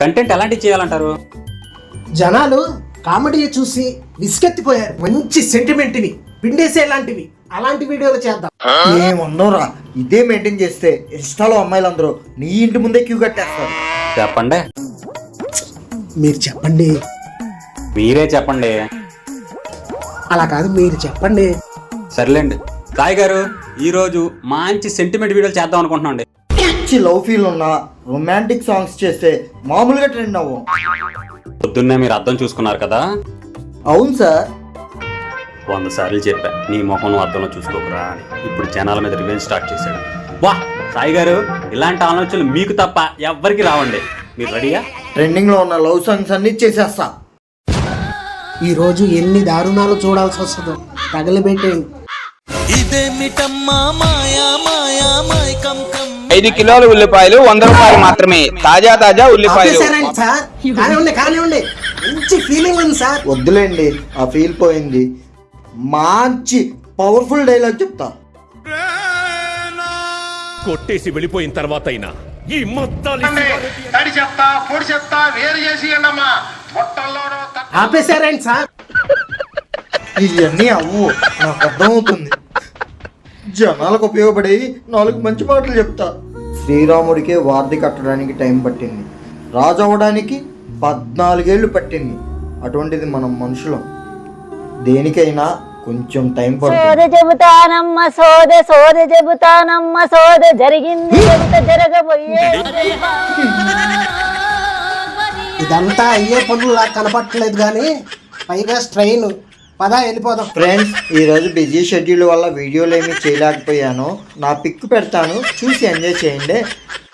Content ఎలాంటివి చేయాలంటారు? జనాలు కామెడీ చూసి విసుకెత్తిపోయారు. మంచి సెంటిమెంట్ని పిండేసేలాంటివి అలాంటి వీడియోలు చేద్దాం. ఏమన్నారా, ఇదే మెయింటైన్ చేస్తే ఇన్స్టాలో అమ్మాయిలందరూ నీ ఇంటి ముందే క్యూ కట్టేస్తారు. చెప్పండి. మీరు చెప్పండి. మీరే చెప్పండి. అలా కాదు, మీరు చెప్పండి. సర్లేండి. సాయి గారు, ఈరోజు మంచి సెంటిమెంట్ వీడియోలు చేద్దాం అనుకుంటున్నాం అండి. మంచి లవ్ ఫీల్ ఉన్న రొమాంటిక్ సాంగ్స్ చేస్తే మామూలుగా ట్రెండ్ అవ్వం. పొద్దున్నే మీరు అర్థం చూసుకున్నారు కదా. అవును సార్. 100 సార్లు చెప్పా నీ ముఖం నువ్వు అర్థంలో చూసుకోకురా అని. ఇప్పుడు జనాల మీద రివెంజ్ స్టార్ట్ చేశాడు. వా సాయి గారు, ఇలాంటి ఆలోచనలు మీకు తప్ప ఎవ్వరికి రావండి. మీరు రెడీగా? ట్రెండింగ్ లో ఉన్న లవ్ సాంగ్స్ అన్ని చేసేస్తా. ఈ రోజు ఎన్ని దారుణాలు చూడాల్సి వస్తుందో తగలబెట్టేయండి. 5 కిలోల ఉల్లిపాయలు 100 రూపాయలు మాత్రమే. తాజా ఉల్లిపాయలు. ఆపేశారండి సార్. కానివ్వండి. మంచి ఫీలింగ్ ఉంది సార్. వద్దులేండి, ఆ ఫీల్ పోయింది. మంచి పవర్ఫుల్ డైలాగ్ చెప్తా. కొట్టేసి వెళ్ళిపోయిన తర్వాత అయినా ఈ మొత్తాలు తడి చెత్త పొడి చెత్త వేరు చేసి ఆపేశారండి సార్. ఇవన్నీ అవ్వు, నాకు అర్థమవుతుంది. జనాలకు ఉపయోగపడే 4 మంచి మాటలు చెప్తా. శ్రీరాముడికే వార్ది కట్టడానికి టైం పట్టింది, రాజు అవ్వడానికి 14 ఏళ్ళు పట్టింది. అటువంటిది మనం మనుషులం, దేనికైనా కొంచెం టైం పడుతుంది. సోద చెబుతానమ్మ సోద జరిగింది జరగబోయే. ఇదంతా అయ్యే పనులా కనపట్టలేదు కానీ పైగా స్ట్రెయిన్. పదా వెళ్ళిపోదాం. ఫ్రెండ్స్, ఈరోజు బిజీ షెడ్యూల్ వల్ల వీడియోలు ఏమీ చేయలేకపోయాను. నా పిక్ పెడతాను, చూసి ఎంజాయ్ చేయండి.